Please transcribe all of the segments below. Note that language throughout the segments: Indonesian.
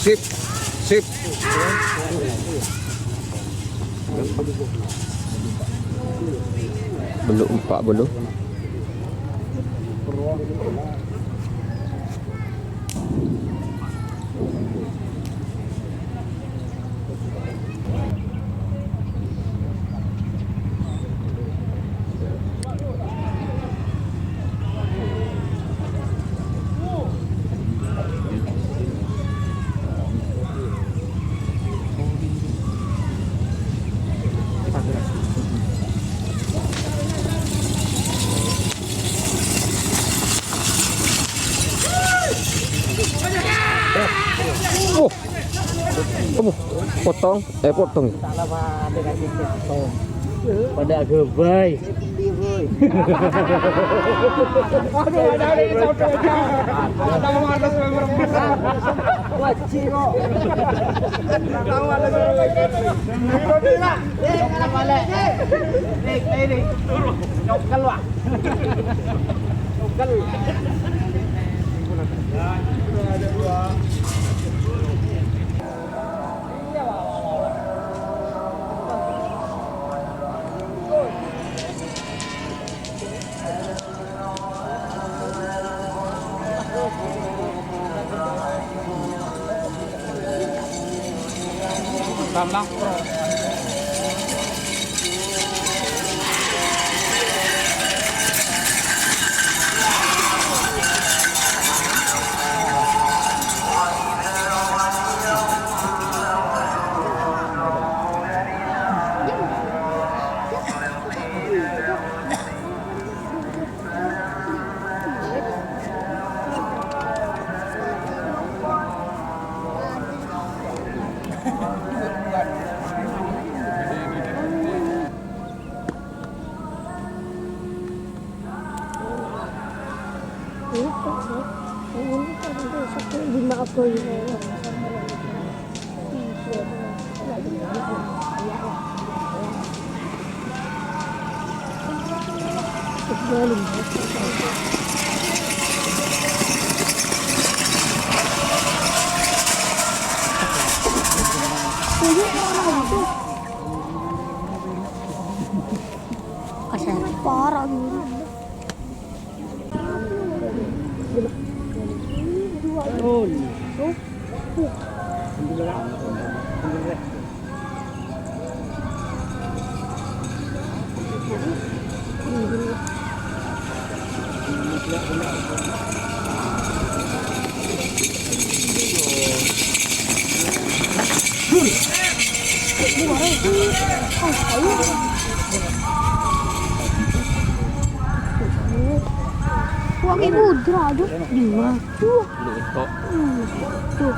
Sip. Sip. Belum Pak, belum. Oh, kamu potong, potong. Pada gebay. Gampang. Parah dulu. Wah, ibu aduh di mana? Tuh. Tuh.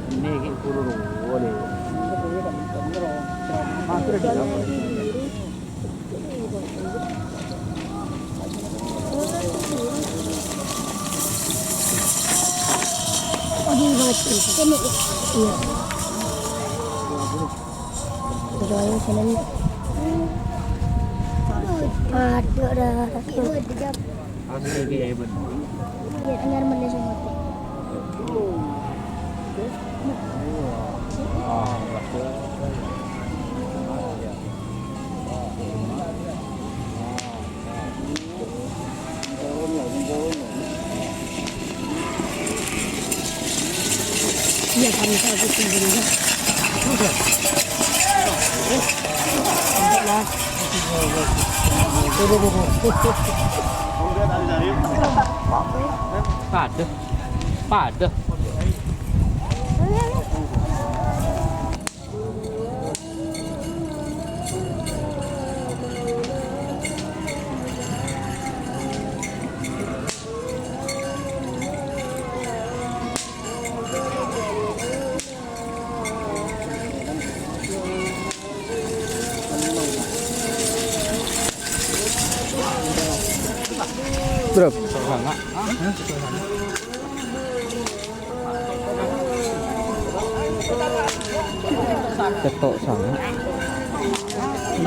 Ini kayak puluh boleh. Masuk di dalam. Aduh, mati. Iya. Udah senang. Aduh, dah. Asli kayak bener. Ya, dengar mana semua. Iya, kami satu sendiri. Pada. Berapa? Ketok sangat.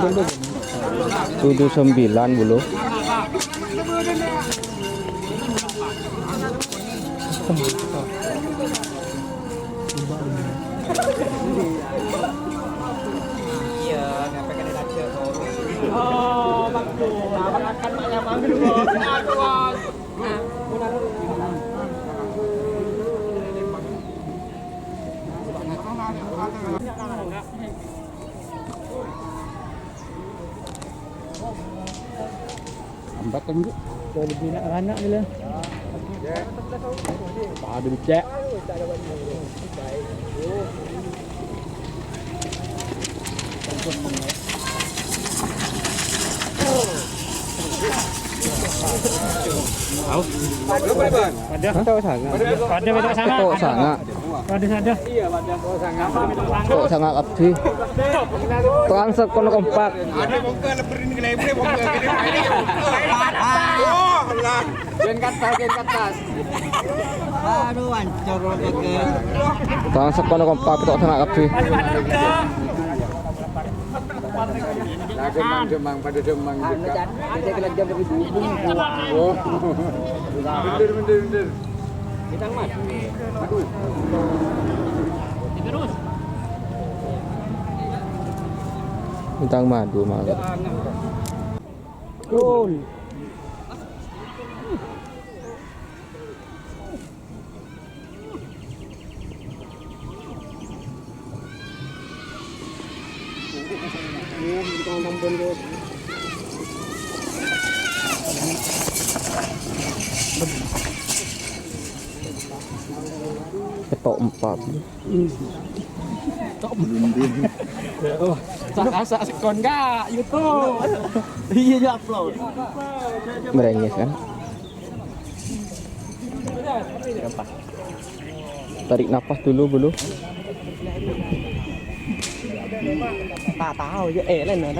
79 bulu. Ambat kan juga. Kalau lebih anak ni lah. Ada becek. Tahu sangat. Pada betul sangat. Tok sangat. Pada saja. Tok sangat abdi. Transfer kono kompak. Ada bongkar leper ini kena ibu bongkar kena ini. Oh, Allah. Gen katas. Aduh, hancur bongkar. Transfer kono kompak tok sangat abdi. Demang pada demang juga. Kita kelas jam lebih dulu. Oh. Bener. Kita mas. Terus. Bintang madu malah. Gol. Ketok 4. Asa sekon enggak YouTube. Iya dia upload. Merengek kan. Tarik napas dulu bulu. Tak tahu je lain lah.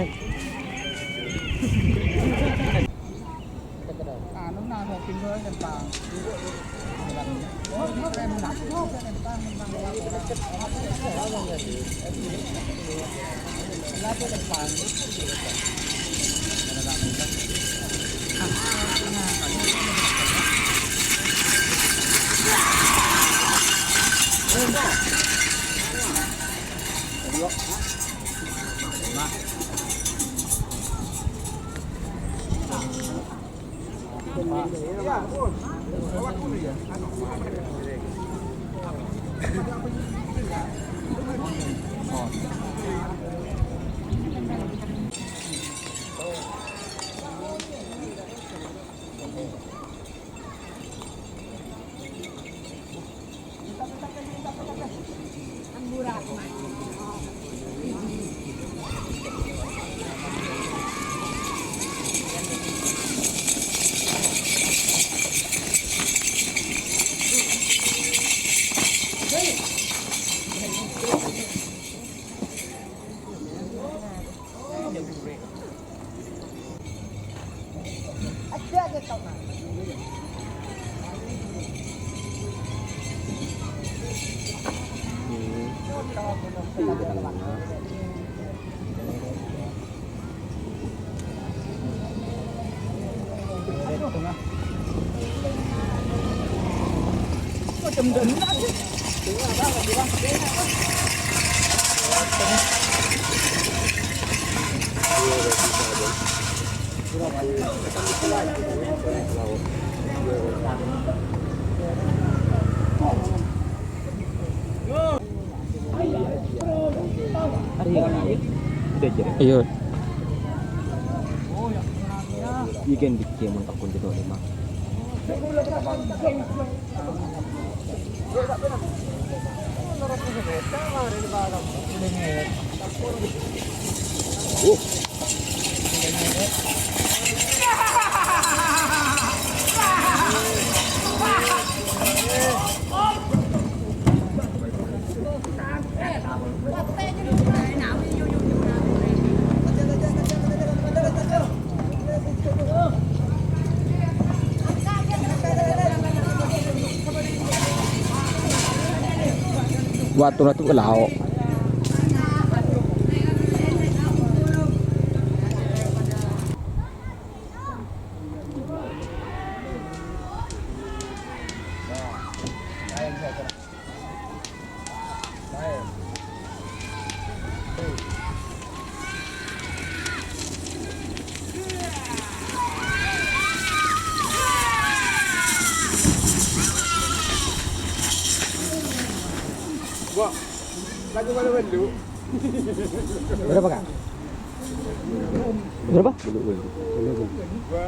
Iya. Ikan dikit mun takun dito lima. Waktu itu ke laut. Gua lagu mana dulu? Berapa kak? Berapa? Gua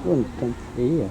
Untung. Iya.